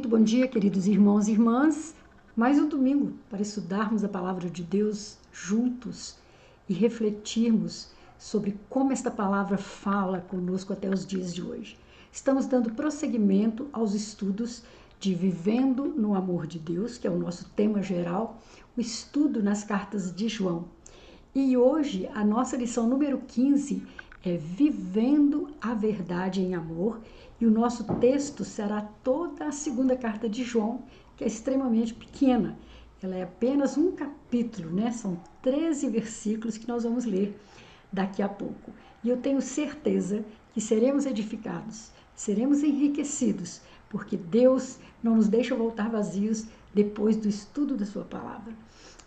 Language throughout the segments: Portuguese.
Muito bom dia, queridos irmãos e irmãs. Mais um domingo para estudarmos a palavra de Deus juntos e refletirmos sobre como esta palavra fala conosco até os dias de hoje. Estamos dando prosseguimento aos estudos de Vivendo no Amor de Deus, que é o nosso tema geral, o estudo nas cartas de João. E hoje a nossa lição número 15 é Vivendo a Verdade em Amor, e o nosso texto será toda a segunda carta de João, que é extremamente pequena. Ela é apenas um capítulo, né? São 13 versículos que nós vamos ler daqui a pouco. E eu tenho certeza que seremos edificados, seremos enriquecidos, porque Deus não nos deixa voltar vazios depois do estudo da sua palavra.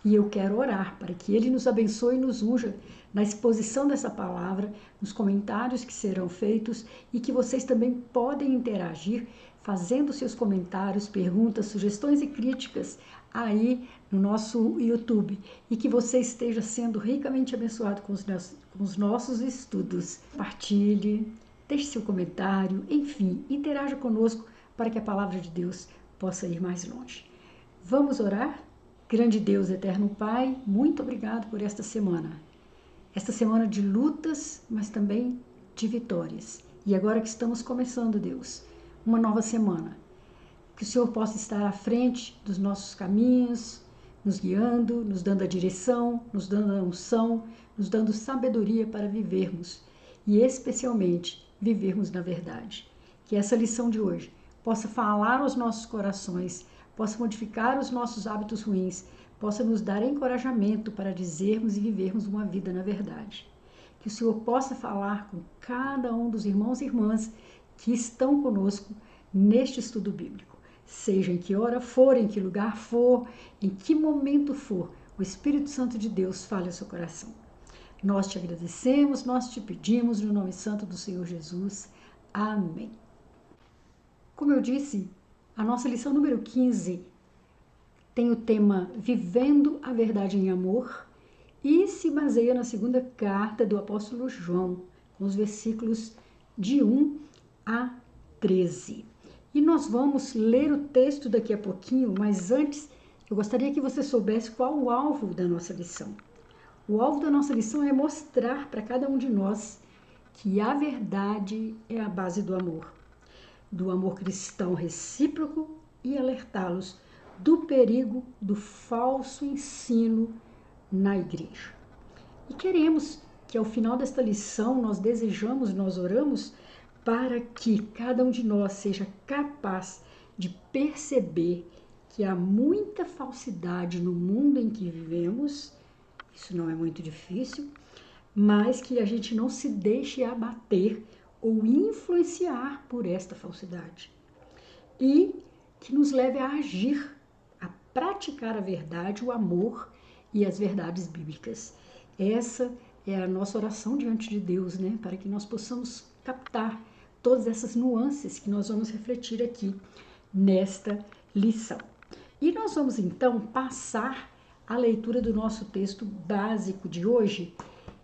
E eu quero orar para que Ele nos abençoe e nos unja na exposição dessa palavra, nos comentários que serão feitos e que vocês também podem interagir fazendo seus comentários, perguntas, sugestões e críticas aí no nosso YouTube e que você esteja sendo ricamente abençoado com os nossos estudos. Partilhe, deixe seu comentário, enfim, interaja conosco para que a palavra de Deus possa ir mais longe. Vamos orar? Grande Deus, eterno Pai, muito obrigado por esta semana de lutas, mas também de vitórias. E agora que estamos começando, Deus, uma nova semana, que o Senhor possa estar à frente dos nossos caminhos, nos guiando, nos dando a direção, nos dando a unção, nos dando sabedoria para vivermos e especialmente vivermos na verdade. Que essa lição de hoje possa falar aos nossos corações, possa modificar os nossos hábitos ruins, possa nos dar encorajamento para dizermos e vivermos uma vida na verdade. Que o Senhor possa falar com cada um dos irmãos e irmãs que estão conosco neste estudo bíblico. Seja em que hora for, em que lugar for, em que momento for, o Espírito Santo de Deus fale ao seu coração. Nós te agradecemos, nós te pedimos no nome santo do Senhor Jesus. Amém. Como eu disse, a nossa lição número 15 tem o tema Vivendo a Verdade em Amor e se baseia na segunda carta do apóstolo João, com os versículos de 1 a 13. E nós vamos ler o texto daqui a pouquinho, mas antes eu gostaria que você soubesse qual o alvo da nossa lição. O alvo da nossa lição é mostrar para cada um de nós que a verdade é a base do amor cristão recíproco e alertá-los do perigo do falso ensino na igreja. E queremos que ao final desta lição nós desejamos, nós oramos para que cada um de nós seja capaz de perceber que há muita falsidade no mundo em que vivemos. Isso não é muito difícil, mas que a gente não se deixe abater ou influenciar por esta falsidade. E que nos leve a agir, a praticar a verdade, o amor e as verdades bíblicas. Essa é a nossa oração diante de Deus, né? Para que nós possamos captar todas essas nuances que nós vamos refletir aqui nesta lição. E nós vamos então passar a leitura do nosso texto básico de hoje,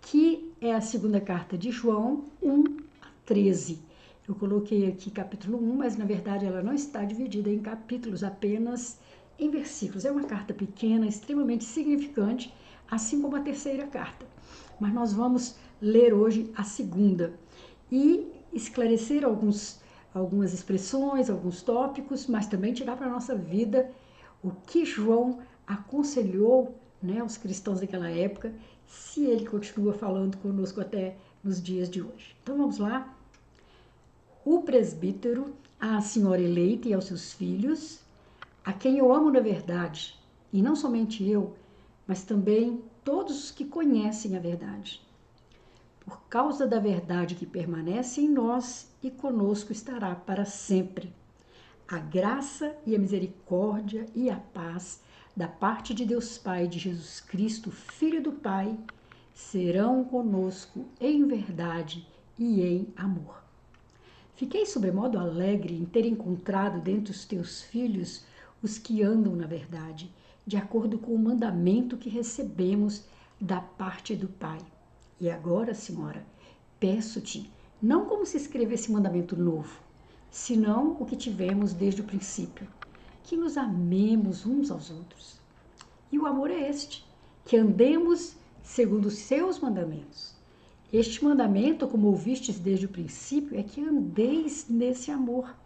que é a segunda carta de João, 1 a 13. Eu coloquei aqui capítulo 1, mas na verdade ela não está dividida em capítulos, apenas em versículos. É uma carta pequena, extremamente significante, assim como a terceira carta. Mas nós vamos ler hoje a segunda e esclarecer alguns algumas expressões, alguns tópicos, mas também tirar para a nossa vida o que João aconselhou, né, aos cristãos daquela época, se ele continua falando conosco até nos dias de hoje. Então vamos lá. O presbítero, à senhora eleita e aos seus filhos, a quem eu amo na verdade, e não somente eu, mas também todos os que conhecem a verdade. Por causa da verdade que permanece em nós e conosco estará para sempre. A graça e a misericórdia e a paz da parte de Deus Pai e de Jesus Cristo, Filho do Pai, serão conosco em verdade e em amor. Fiquei sobremodo alegre em ter encontrado dentre os teus filhos os que andam na verdade, de acordo com o mandamento que recebemos da parte do Pai. E agora, Senhora, peço-te, não como se escrevesse mandamento novo, senão o que tivemos desde o princípio, que nos amemos uns aos outros. E o amor é este, que andemos segundo os seus mandamentos. Este mandamento, como ouvistes desde o princípio, é que andeis nesse amor.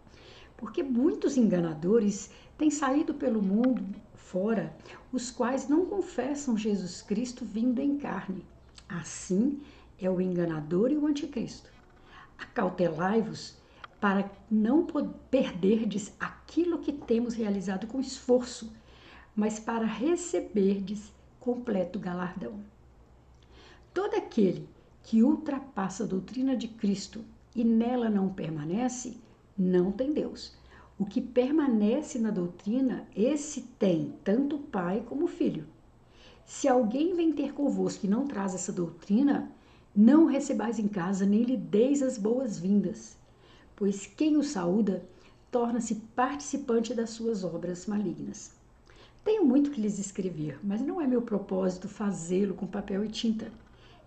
Porque muitos enganadores têm saído pelo mundo fora, os quais não confessam Jesus Cristo vindo em carne. Assim é o enganador e o anticristo. Acautelai-vos para não perderdes aquilo que temos realizado com esforço, mas para receberdes completo galardão. Todo aquele que ultrapassa a doutrina de Cristo e nela não permanece, não tem Deus. O que permanece na doutrina, esse tem tanto o Pai como o Filho. Se alguém vem ter convosco e não traz essa doutrina, não o recebais em casa, nem lhe deis as boas-vindas, pois quem o saúda torna-se participante das suas obras malignas. Tenho muito que lhes escrever, mas não é meu propósito fazê-lo com papel e tinta.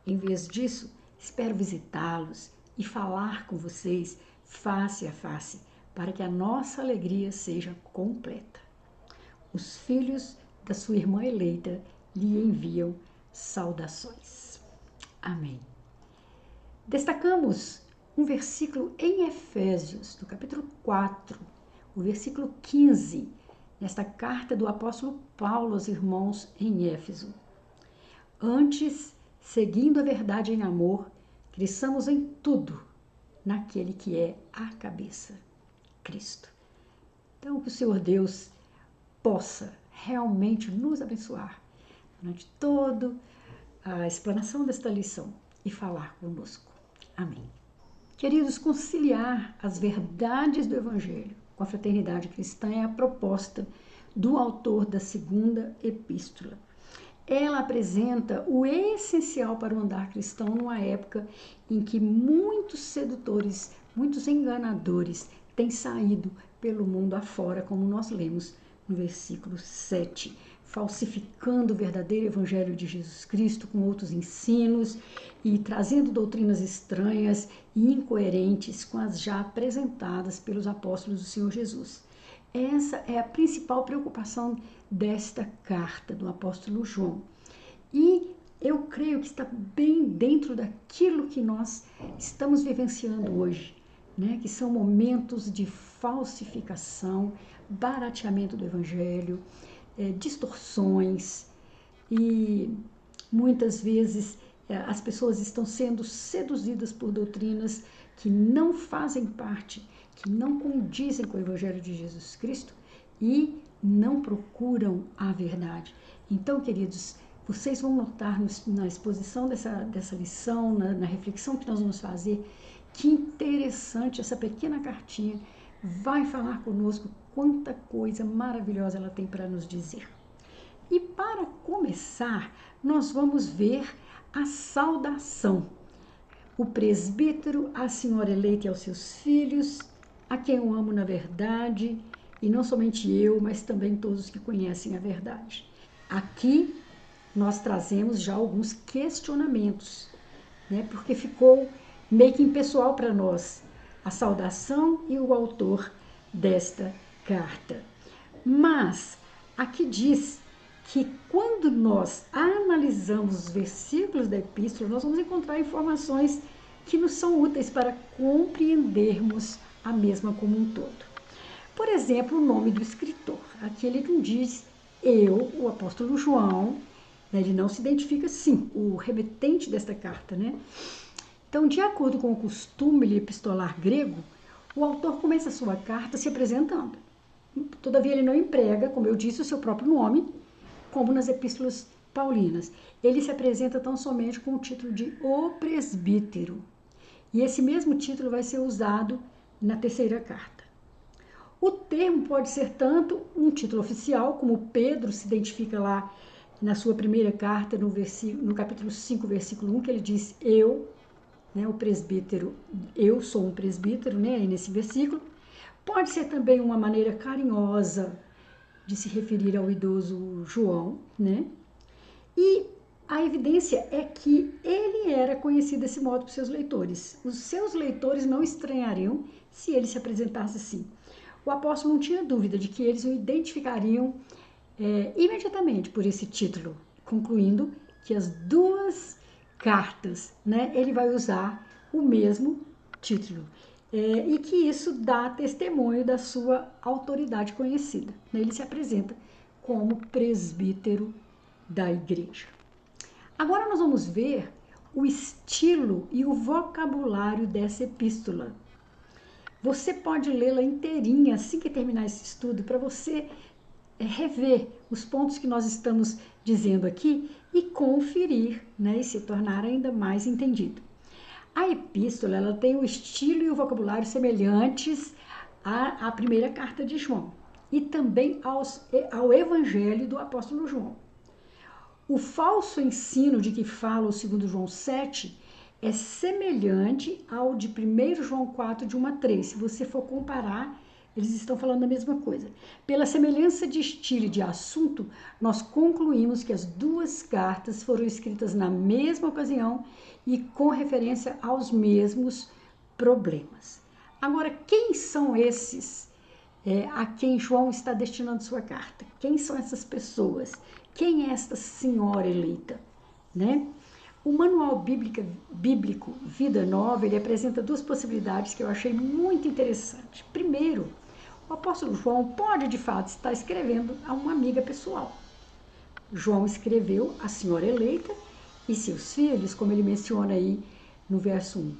Em vez disso, espero visitá-los e falar com vocês face a face, para que a nossa alegria seja completa. Os filhos da sua irmã eleita lhe enviam saudações. Amém. Destacamos um versículo em Efésios, do capítulo 4, o versículo 15, nesta carta do apóstolo Paulo aos irmãos em Éfeso. Antes, seguindo a verdade em amor, cresçamos em tudo naquele que é a cabeça, Cristo. Então, que o Senhor Deus possa realmente nos abençoar durante toda a explanação desta lição e falar conosco. Amém. Queridos, conciliar as verdades do Evangelho com a fraternidade cristã é a proposta do autor da segunda epístola. Ela apresenta o essencial para o andar cristão numa época em que muitos sedutores, muitos enganadores têm saído pelo mundo afora, como nós lemos no versículo 7, falsificando o verdadeiro evangelho de Jesus Cristo com outros ensinos e trazendo doutrinas estranhas e incoerentes com as já apresentadas pelos apóstolos do Senhor Jesus. Essa é a principal preocupação desta carta do apóstolo João. E eu creio que está bem dentro daquilo que nós estamos vivenciando hoje, né? Que são momentos de falsificação, barateamento do evangelho, distorções, e muitas vezes as pessoas estão sendo seduzidas por doutrinas que não fazem parte, que não condizem com o evangelho de Jesus Cristo e não procuram a verdade. Então, queridos, vocês vão notar na exposição dessa lição, na reflexão que nós vamos fazer, que interessante essa pequena cartinha vai falar conosco quanta coisa maravilhosa ela tem para nos dizer. E para começar, nós vamos ver a saudação. O presbítero, a senhora eleita e aos seus filhos, a quem eu amo na verdade, e não somente eu, mas também todos que conhecem a verdade. Aqui nós trazemos já alguns questionamentos, né? Porque ficou meio que impessoal para nós a saudação e o autor desta carta. Mas aqui diz que quando nós analisamos os versículos da epístola, nós vamos encontrar informações que nos são úteis para compreendermos a mesma como um todo. Por exemplo, o nome do escritor. Aqui ele não diz eu, o apóstolo João, né? Ele não se identifica sim, o remetente desta carta, né? Então, de acordo com o costume epistolar grego, o autor começa a sua carta se apresentando. Todavia, ele não emprega, como eu disse, o seu próprio nome, como nas epístolas paulinas. Ele se apresenta tão somente com o título de O Presbítero. E esse mesmo título vai ser usado na terceira carta. O termo pode ser tanto um título oficial, como Pedro se identifica lá na sua primeira carta, no capítulo 5, versículo 1, que ele diz eu, né, o presbítero, eu sou um presbítero, né, aí nesse versículo. Pode ser também uma maneira carinhosa de se referir ao idoso João, né? E a evidência é que ele era conhecido desse modo por seus leitores. Os seus leitores não estranhariam se ele se apresentasse assim. O apóstolo não tinha dúvida de que eles o identificariam imediatamente por esse título, concluindo que as duas cartas, né, ele vai usar o mesmo título. E que isso dá testemunho da sua autoridade conhecida. Ele se apresenta como presbítero da igreja. Agora nós vamos ver o estilo e o vocabulário dessa epístola. Você pode lê-la inteirinha assim que terminar esse estudo, para você rever os pontos que nós estamos dizendo aqui e conferir, né, e se tornar ainda mais entendido. A epístola ela tem o estilo e o vocabulário semelhantes à primeira carta de João e também ao evangelho do apóstolo João. O falso ensino de que fala o 2 João 7 é semelhante ao de 1 João 4, de 1 a 3. Se você for comparar, eles estão falando a mesma coisa. Pela semelhança de estilo e de assunto, nós concluímos que as duas cartas foram escritas na mesma ocasião e com referência aos mesmos problemas. Agora, quem são esses a quem João está destinando sua carta? Quem são essas pessoas? Quem é esta senhora eleita? Né? O manual bíblico Vida Nova, ele apresenta duas possibilidades que eu achei muito interessantes. Primeiro, o apóstolo João pode, de fato, estar escrevendo a uma amiga pessoal. João escreveu a senhora eleita e seus filhos, como ele menciona aí no verso 1.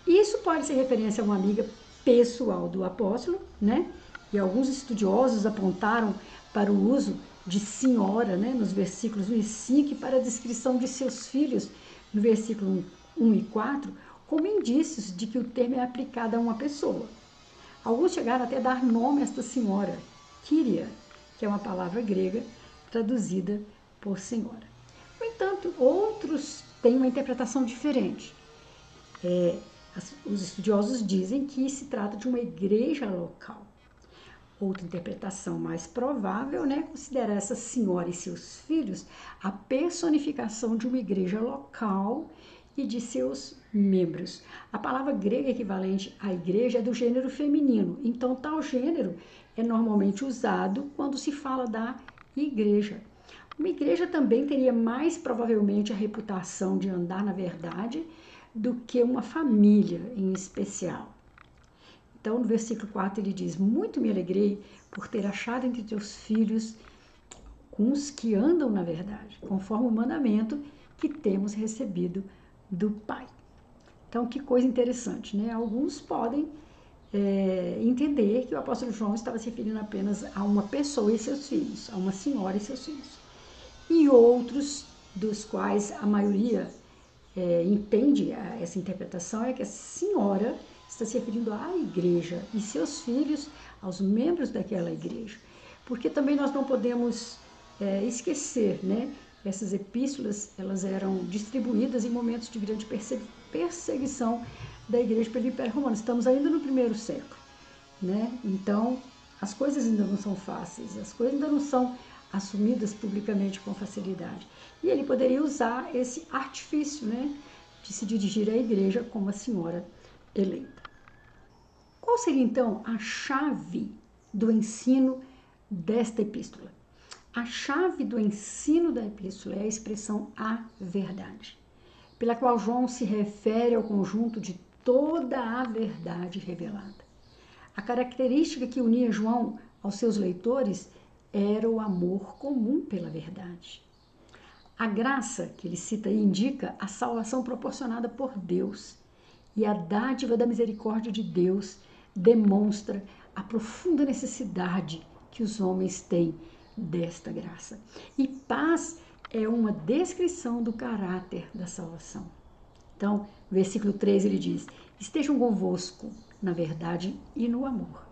Isso pode ser referência a uma amiga pessoal do apóstolo, né? E alguns estudiosos apontaram para o uso de senhora, né, nos versículos 1 e 5, e para a descrição de seus filhos, no versículo 1 e 4, como indícios de que o termo é aplicado a uma pessoa. Alguns chegaram até a dar nome a esta senhora, Kyria, que é uma palavra grega traduzida por senhora. No entanto, outros têm uma interpretação diferente. Os estudiosos dizem que se trata de uma igreja local. Outra interpretação mais provável, né, considera essa senhora e seus filhos a personificação de uma igreja local e de seus membros. A palavra grega equivalente à igreja é do gênero feminino, então tal gênero é normalmente usado quando se fala da igreja. Uma igreja também teria mais provavelmente a reputação de andar na verdade do que uma família em especial. Então, no versículo 4 ele diz: muito me alegrei por ter achado entre teus filhos uns que andam na verdade, conforme o mandamento que temos recebido do Pai. Então, que coisa interessante, né? Alguns podem entender que o apóstolo João estava se referindo apenas a uma pessoa e seus filhos, a uma senhora e seus filhos. E outros, dos quais a maioria entende essa interpretação, é que a senhora está se referindo à igreja e seus filhos aos membros daquela igreja. Porque também nós não podemos esquecer, né? Essas epístolas, elas eram distribuídas em momentos de grande perseguição da igreja pelo Império Romano. Estamos ainda no 1º século, né? Então, as coisas ainda não são fáceis, as coisas ainda não são assumidas publicamente com facilidade. E ele poderia usar esse artifício, né, de se dirigir à igreja como a senhora eleita. Qual seria, então, a chave do ensino desta epístola? A chave do ensino da epístola é a expressão "a verdade", pela qual João se refere ao conjunto de toda a verdade revelada. A característica que unia João aos seus leitores era o amor comum pela verdade. A graça que ele cita aí indica a salvação proporcionada por Deus, e a dádiva da misericórdia de Deus demonstra a profunda necessidade que os homens têm desta graça. E paz é uma descrição do caráter da salvação. Então, versículo 3 ele diz: estejam convosco na verdade e no amor.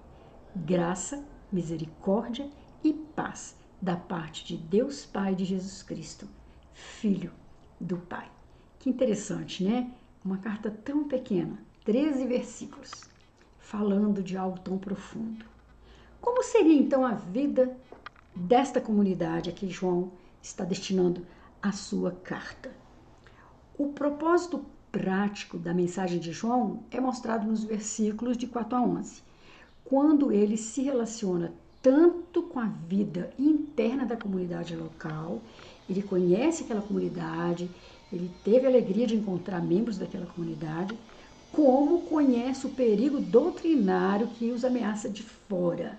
Graça, misericórdia e paz da parte de Deus Pai e de Jesus Cristo, Filho do Pai. Que interessante, né? Uma carta tão pequena, 13 versículos, falando de algo tão profundo. Como seria então a vida desta comunidade a que João está destinando a sua carta? O propósito prático da mensagem de João é mostrado nos versículos de 4 a 11, quando ele se relaciona tanto com a vida interna da comunidade local, ele conhece aquela comunidade, ele teve a alegria de encontrar membros daquela comunidade, como conhece o perigo doutrinário que os ameaça de fora.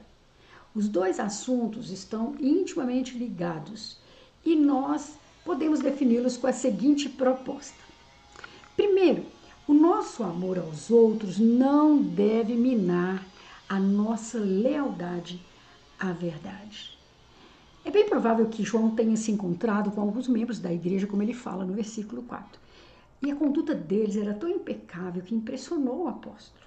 Os dois assuntos estão intimamente ligados e nós podemos defini-los com a seguinte proposta. Primeiro, o nosso amor aos outros não deve minar a nossa lealdade à verdade. É bem provável que João tenha se encontrado com alguns membros da igreja, como ele fala no versículo 4. E a conduta deles era tão impecável que impressionou o apóstolo.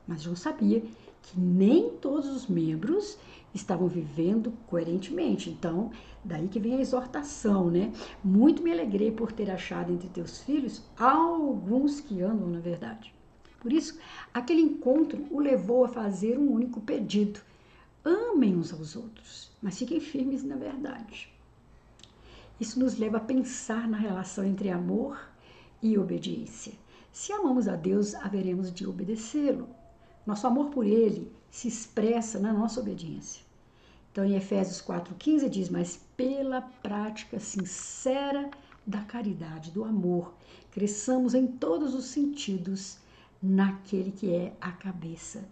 Mas João sabia que nem todos os membros estavam vivendo coerentemente. Então, daí que vem a exortação, né? Muito me alegrei por ter achado entre teus filhos alguns que andam na verdade. Por isso, aquele encontro o levou a fazer um único pedido: amem uns aos outros, mas fiquem firmes na verdade. Isso nos leva a pensar na relação entre amor e obediência. Se amamos a Deus, haveremos de obedecê-lo. Nosso amor por Ele se expressa na nossa obediência. Então, em Efésios 4,15 diz: mas pela prática sincera da caridade, do amor, cresçamos em todos os sentidos naquele que é a cabeça,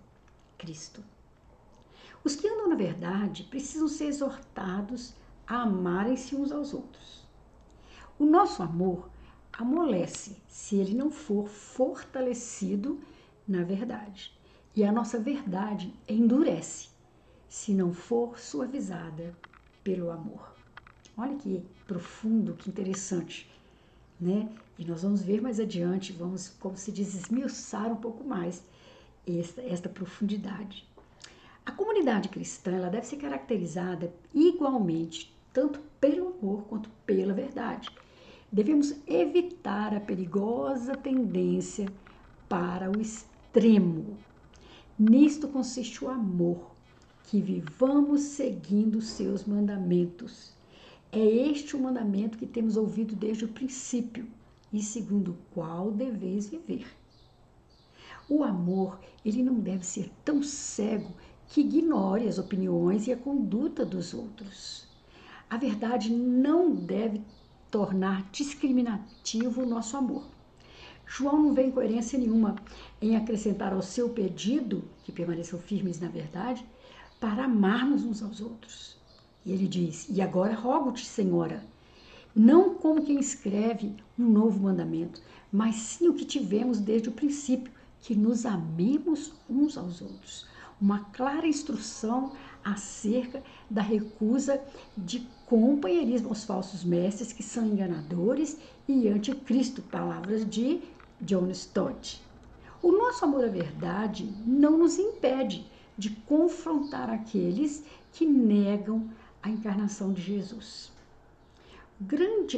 Cristo. Os que andam na verdade precisam ser exortados a amarem-se uns aos outros. O nosso amor amolece se ele não for fortalecido na verdade. E a nossa verdade endurece se não for suavizada pelo amor. Olha que profundo, que interessante, né? E nós vamos ver mais adiante, vamos, como se diz, esmiuçar um pouco mais esta profundidade. A comunidade cristã ela deve ser caracterizada igualmente, tanto pelo amor quanto pela verdade. Devemos evitar a perigosa tendência para o extremo. Nisto consiste o amor, que vivamos seguindo os seus mandamentos. É este o mandamento que temos ouvido desde o princípio e segundo o qual deveis viver. O amor, ele não deve ser tão cego que ignore as opiniões e a conduta dos outros. A verdade não deve tornar discriminativo o nosso amor. João não vê incoerência nenhuma em acrescentar ao seu pedido, que permaneçam firmes na verdade, para amarmos uns aos outros. E ele diz: e agora rogo-te, Senhora, não como quem escreve um novo mandamento, mas sim o que tivemos desde o princípio, que nos amemos uns aos outros. Uma clara instrução acerca da recusa de companheirismo aos falsos mestres que são enganadores e anticristo, palavras de John Stott. O nosso amor à verdade não nos impede de confrontar aqueles que negam a encarnação de Jesus.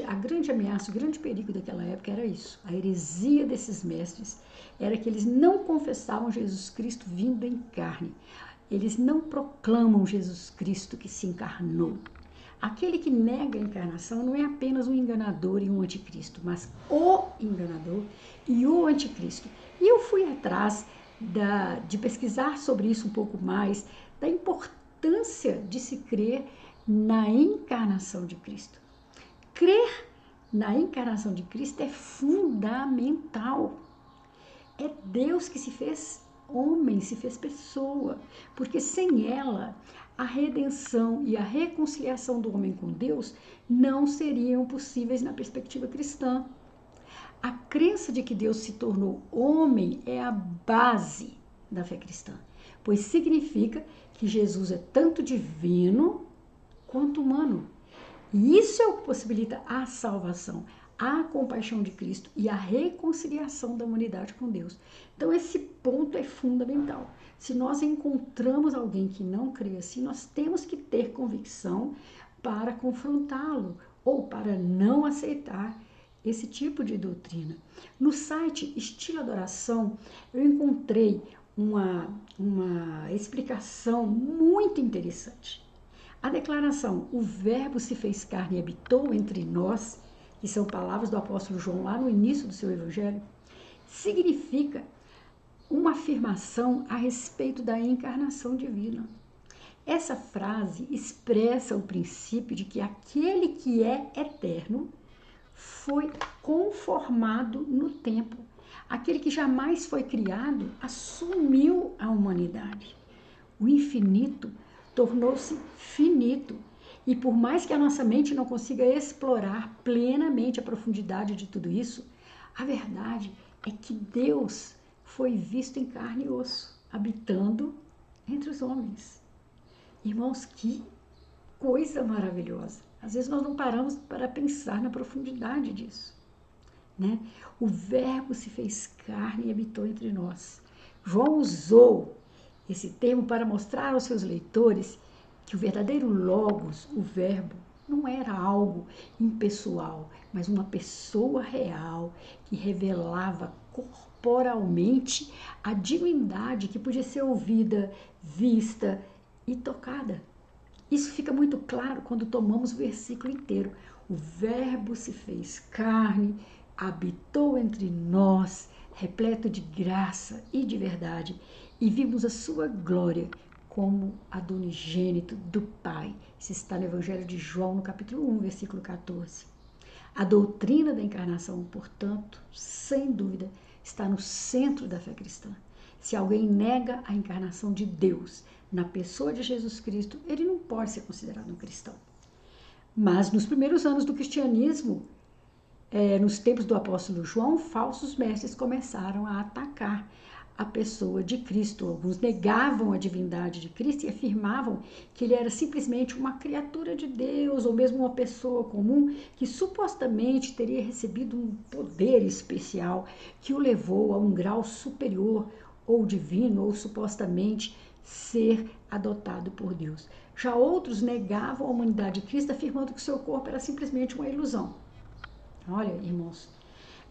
A grande ameaça, o grande perigo daquela época era isso. A heresia desses mestres era que eles não confessavam Jesus Cristo vindo em carne. Eles não proclamam Jesus Cristo que se encarnou. Aquele que nega a encarnação não é apenas um enganador e um anticristo, mas o enganador e o anticristo. E eu fui atrás de pesquisar sobre isso um pouco mais, da importância de se crer na encarnação de Cristo. Crer na encarnação de Cristo é fundamental. É Deus que se fez homem, se fez pessoa, porque sem ela, a redenção e a reconciliação do homem com Deus não seriam possíveis na perspectiva cristã. A crença de que Deus se tornou homem é a base da fé cristã, pois significa que Jesus é tanto divino quanto humano. E isso é o que possibilita a salvação, a compaixão de Cristo e a reconciliação da humanidade com Deus. Então esse ponto é fundamental. Se nós encontramos alguém que não crê assim, nós temos que ter convicção para confrontá-lo ou para não aceitar esse tipo de doutrina. No site Estilo Adoração, eu encontrei uma explicação muito interessante. A declaração, o verbo se fez carne e habitou entre nós, que são palavras do apóstolo João lá no início do seu evangelho, significa uma afirmação a respeito da encarnação divina. Essa frase expressa o princípio de que aquele que é eterno foi conformado no tempo. Aquele que jamais foi criado assumiu a humanidade. O infinito tornou-se finito. E por mais que a nossa mente não consiga explorar plenamente a profundidade de tudo isso, a verdade é que Deus foi visto em carne e osso, habitando entre os homens. Irmãos, que coisa maravilhosa. Às vezes nós não paramos para pensar na profundidade disso, né? O verbo se fez carne e habitou entre nós. João usou esse termo para mostrar aos seus leitores que o verdadeiro logos, o verbo, não era algo impessoal, mas uma pessoa real que revelava corporalmente a divindade que podia ser ouvida, vista e tocada. Isso fica muito claro quando tomamos o versículo inteiro. O verbo se fez carne, habitou entre nós, repleto de graça e de verdade, e vimos a sua glória como a do unigênito do Pai. Isso está no Evangelho de João, no capítulo 1, versículo 14. A doutrina da encarnação, portanto, sem dúvida, está no centro da fé cristã. Se alguém nega a encarnação de Deus na pessoa de Jesus Cristo, ele não pode ser considerado um cristão. Mas nos primeiros anos do cristianismo, nos tempos do apóstolo João, falsos mestres começaram a atacar a pessoa de Cristo. Alguns negavam a divindade de Cristo e afirmavam que ele era simplesmente uma criatura de Deus ou mesmo uma pessoa comum que supostamente teria recebido um poder especial que o levou a um grau superior ou divino ou supostamente ser adotado por Deus. Já outros negavam a humanidade de Cristo, afirmando que seu corpo era simplesmente uma ilusão. Olha, irmãos,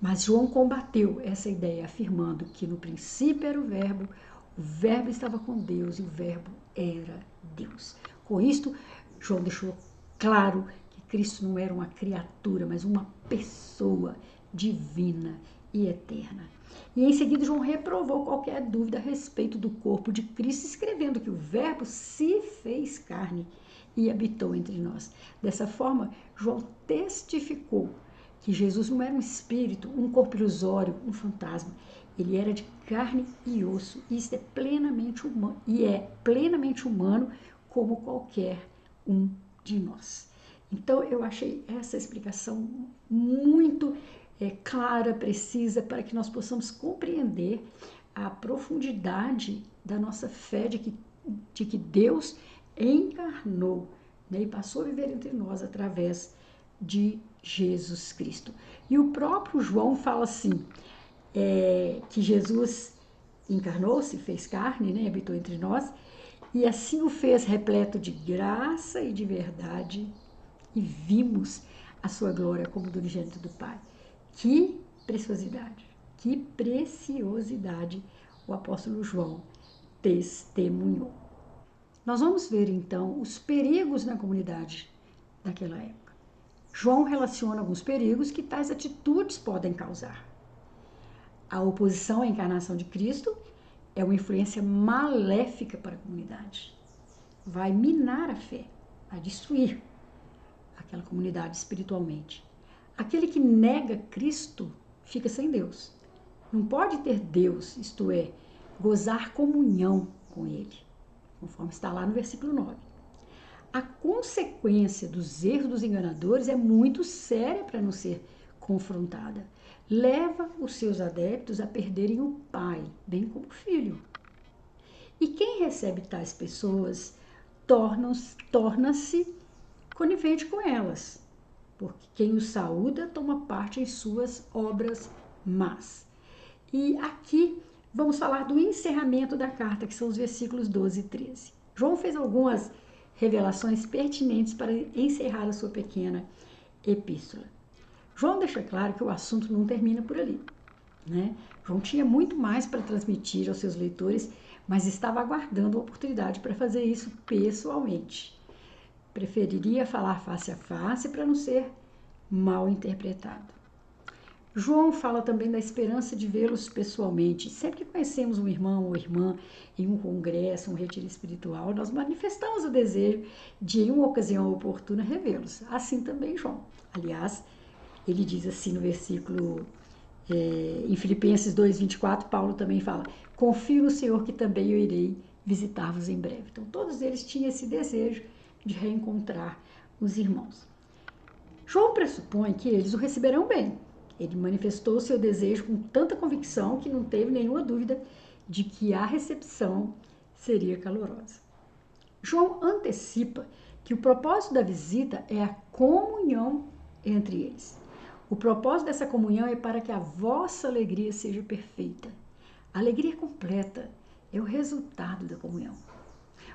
mas João combateu essa ideia, afirmando que no princípio era o verbo estava com Deus e o verbo era Deus. Com isto, João deixou claro que Cristo não era uma criatura, mas uma pessoa divina e eterna. E em seguida, João reprovou qualquer dúvida a respeito do corpo de Cristo, escrevendo que o verbo se fez carne e habitou entre nós. Dessa forma, João testificou que Jesus não era um espírito, um corpo ilusório, um fantasma. Ele era de carne e osso, e isso é plenamente humano, e é plenamente humano como qualquer um de nós. Então, eu achei essa explicação muito clara, precisa, para que nós possamos compreender a profundidade da nossa fé de que Deus encarnou, né, e passou a viver entre nós através de Jesus Cristo. E o próprio João fala assim, que Jesus encarnou-se, fez carne, né, habitou entre nós, e assim o fez repleto de graça e de verdade, e vimos a sua glória como do unigênito do Pai. Que preciosidade o apóstolo João testemunhou. Nós vamos ver então os perigos na comunidade daquela época. João relaciona alguns perigos que tais atitudes podem causar. A oposição à encarnação de Cristo é uma influência maléfica para a comunidade. Vai minar a fé, vai destruir aquela comunidade espiritualmente. Aquele que nega Cristo fica sem Deus. Não pode ter Deus, isto é, gozar comunhão com ele, conforme está lá no versículo 9. A consequência dos erros dos enganadores é muito séria para não ser confrontada. Leva os seus adeptos a perderem o pai, bem como o filho. E quem recebe tais pessoas torna-se conivente com elas, porque quem os saúda toma parte em suas obras más. E aqui vamos falar do encerramento da carta, que são os versículos 12 e 13. João fez algumas revelações pertinentes para encerrar a sua pequena epístola. João deixa claro que o assunto não termina por ali, né? João tinha muito mais para transmitir aos seus leitores, mas estava aguardando a oportunidade para fazer isso pessoalmente. Preferiria falar face a face para não ser mal interpretado. João fala também da esperança de vê-los pessoalmente. Sempre que conhecemos um irmão ou irmã em um congresso, um retiro espiritual, nós manifestamos o desejo de, em uma ocasião oportuna, revê-los. Assim também João. Aliás, ele diz assim no versículo, em Filipenses 2:24, Paulo também fala: confio no Senhor que também eu irei visitar-vos em breve. Então, todos eles tinham esse desejo de reencontrar os irmãos. João pressupõe que eles o receberão bem. Ele manifestou seu desejo com tanta convicção que não teve nenhuma dúvida de que a recepção seria calorosa. João antecipa que o propósito da visita é a comunhão entre eles. O propósito dessa comunhão é para que a vossa alegria seja perfeita. A alegria completa é o resultado da comunhão.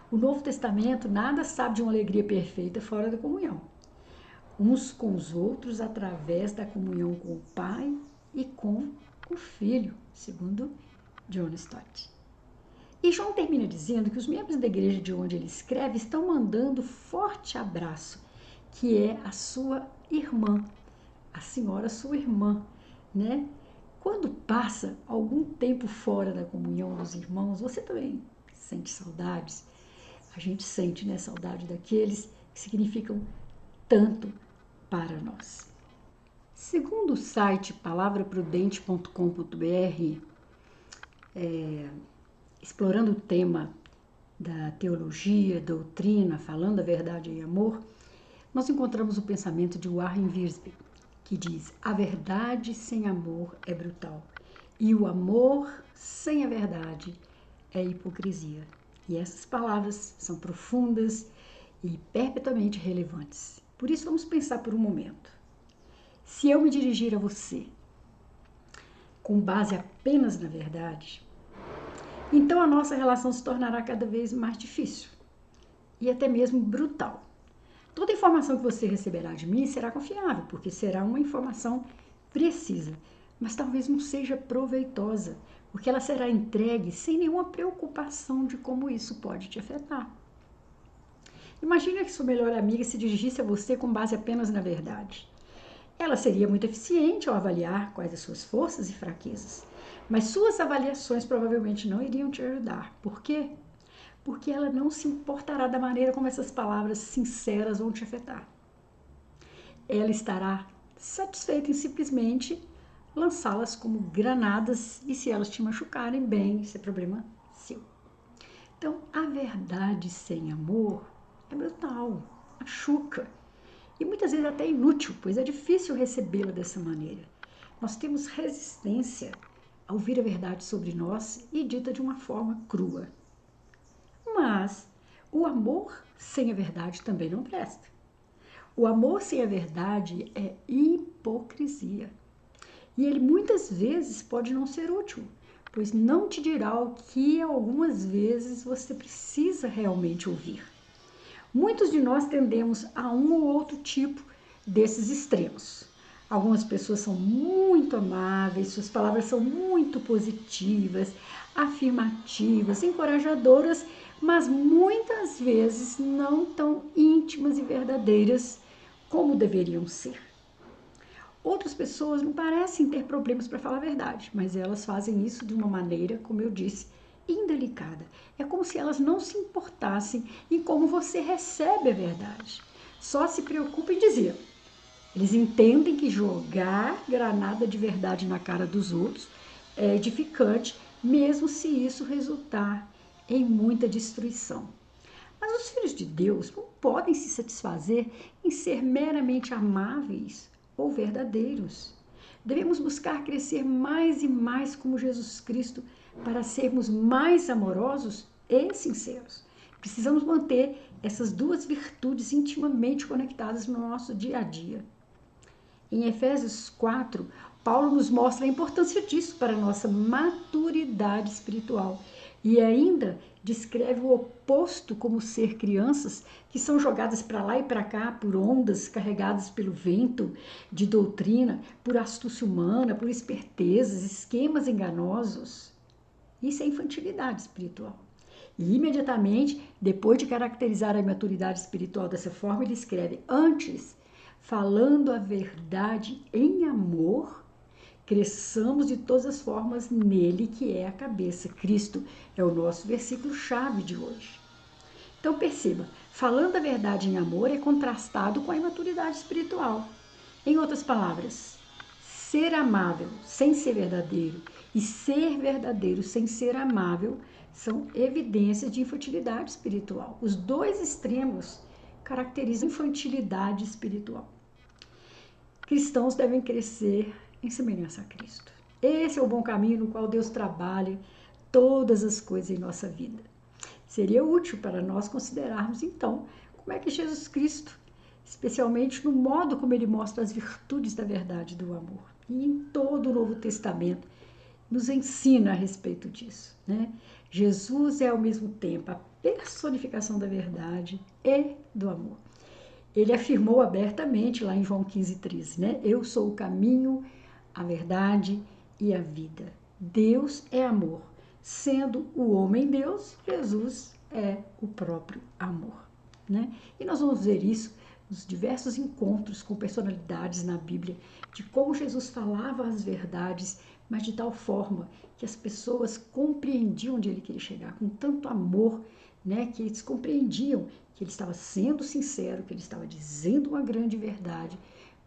O Novo Testamento nada sabe de uma alegria perfeita fora da comunhão. Uns com os outros através da comunhão com o Pai e com o Filho, segundo John Stott. E João termina dizendo que os membros da igreja de onde ele escreve estão mandando forte abraço, que é a sua irmã, a senhora sua irmã, né? Quando passa algum tempo fora da comunhão dos irmãos, você também sente saudades? A gente sente, né, saudade daqueles que significam tanto para nós. Segundo o site palavraprudente.com.br, explorando o tema da teologia, doutrina, falando a verdade em amor, nós encontramos o pensamento de Warren Wiersbe, que diz: a verdade sem amor é brutal e o amor sem a verdade é hipocrisia. E essas palavras são profundas e perpetuamente relevantes. Por isso, vamos pensar por um momento. Se eu me dirigir a você com base apenas na verdade, então a nossa relação se tornará cada vez mais difícil e até mesmo brutal. Toda informação que você receberá de mim será confiável, porque será uma informação precisa, mas talvez não seja proveitosa, porque ela será entregue sem nenhuma preocupação de como isso pode te afetar. Imagina que sua melhor amiga se dirigisse a você com base apenas na verdade. Ela seria muito eficiente ao avaliar quais as suas forças e fraquezas, mas suas avaliações provavelmente não iriam te ajudar. Por quê? Porque ela não se importará da maneira como essas palavras sinceras vão te afetar. Ela estará satisfeita em simplesmente lançá-las como granadas e se elas te machucarem, bem, isso é problema seu. Então, a verdade sem amor é brutal, machuca e muitas vezes até inútil, pois é difícil recebê-la dessa maneira. Nós temos resistência a ouvir a verdade sobre nós e dita de uma forma crua. Mas o amor sem a verdade também não presta. O amor sem a verdade é hipocrisia. E ele muitas vezes pode não ser útil, pois não te dirá o que algumas vezes você precisa realmente ouvir. Muitos de nós tendemos a um ou outro tipo desses extremos. Algumas pessoas são muito amáveis, suas palavras são muito positivas, afirmativas, encorajadoras, mas muitas vezes não tão íntimas e verdadeiras como deveriam ser. Outras pessoas não parecem ter problemas para falar a verdade, mas elas fazem isso de uma maneira, como eu disse, indelicada. É como se elas não se importassem em como você recebe a verdade. Só se preocupam em dizer. Eles entendem que jogar granada de verdade na cara dos outros é edificante mesmo se isso resultar em muita destruição. Mas os filhos de Deus não podem se satisfazer em ser meramente amáveis ou verdadeiros. Devemos buscar crescer mais e mais como Jesus Cristo para sermos mais amorosos e sinceros. Precisamos manter essas duas virtudes intimamente conectadas no nosso dia a dia. Em Efésios 4, Paulo nos mostra a importância disso para a nossa maturidade espiritual e ainda descreve o oposto como ser crianças que são jogadas para lá e para cá por ondas carregadas pelo vento de doutrina, por astúcia humana, por espertezas, esquemas enganosos. Isso é infantilidade espiritual. E imediatamente, depois de caracterizar a maturidade espiritual dessa forma, ele escreve: antes, falando a verdade em amor, cresçamos de todas as formas nele que é a cabeça. Cristo é o nosso versículo-chave de hoje. Então perceba, falando a verdade em amor é contrastado com a imaturidade espiritual. Em outras palavras, ser amável sem ser verdadeiro e ser verdadeiro sem ser amável são evidências de infantilidade espiritual. Os dois extremos caracterizam infantilidade espiritual. Cristãos devem crescer em semelhança a Cristo. Esse é o bom caminho no qual Deus trabalha todas as coisas em nossa vida. Seria útil para nós considerarmos, então, como é que Jesus Cristo, especialmente no modo como ele mostra as virtudes da verdade e do amor, e em todo o Novo Testamento, nos ensina a respeito disso, né? Jesus é ao mesmo tempo a personificação da verdade e do amor. Ele afirmou abertamente lá em João 15,13, né? Eu sou o caminho, a verdade e a vida. Deus é amor. Sendo o homem Deus, Jesus é o próprio amor, né? E nós vamos ver isso nos diversos encontros com personalidades na Bíblia, de como Jesus falava as verdades, mas de tal forma que as pessoas compreendiam onde ele queria chegar, com tanto amor, né, que eles compreendiam que ele estava sendo sincero, que ele estava dizendo uma grande verdade,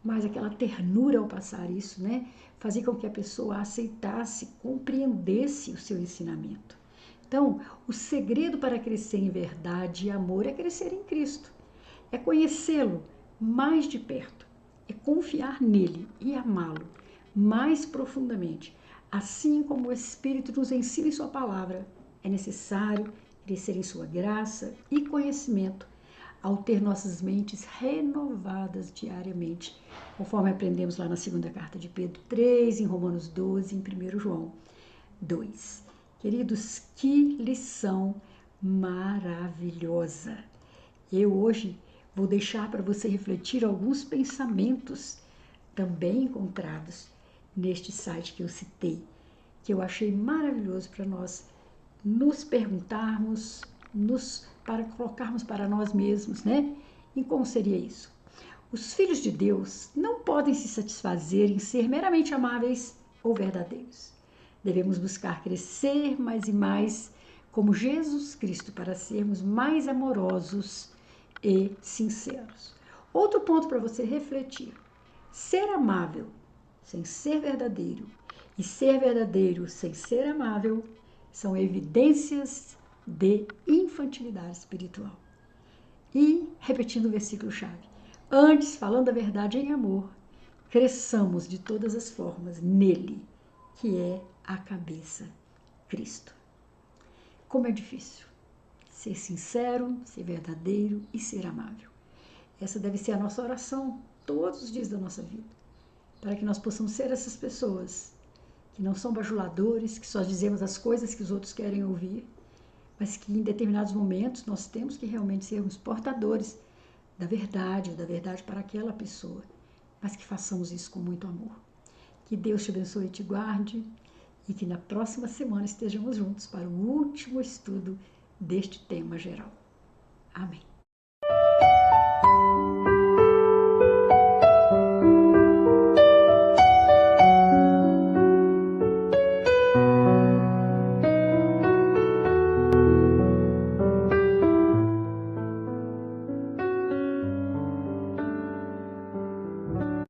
mas aquela ternura ao passar isso, né, fazia com que a pessoa aceitasse, compreendesse o seu ensinamento. Então, o segredo para crescer em verdade e amor é crescer em Cristo, é conhecê-lo mais de perto, é confiar nele e amá-lo mais profundamente. Assim como o Espírito nos ensina em sua palavra, é necessário crescer em sua graça e conhecimento ao ter nossas mentes renovadas diariamente, conforme aprendemos lá na segunda carta de Pedro 3, em Romanos 12, em 1 João 2. Queridos, que lição maravilhosa! Eu hoje vou deixar para você refletir alguns pensamentos também encontrados neste site que eu citei, que eu achei maravilhoso para nós nos perguntarmos, para colocarmos para nós mesmos, né? E como seria isso? Os filhos de Deus não podem se satisfazer em ser meramente amáveis ou verdadeiros. Devemos buscar crescer mais e mais como Jesus Cristo para sermos mais amorosos e sinceros. Outro ponto para você refletir: ser amável sem ser verdadeiro e ser verdadeiro sem ser amável são evidências de infantilidade espiritual. E, repetindo o versículo-chave, antes, falando a verdade em amor, cresçamos de todas as formas nele, que é a cabeça, Cristo. Como é difícil ser sincero, ser verdadeiro e ser amável. Essa deve ser a nossa oração todos os dias da nossa vida, para que nós possamos ser essas pessoas que não são bajuladores, que só dizemos as coisas que os outros querem ouvir, mas que em determinados momentos nós temos que realmente sermos portadores da verdade para aquela pessoa, mas que façamos isso com muito amor. Que Deus te abençoe e te guarde, e que na próxima semana estejamos juntos para o último estudo deste tema geral. Amém.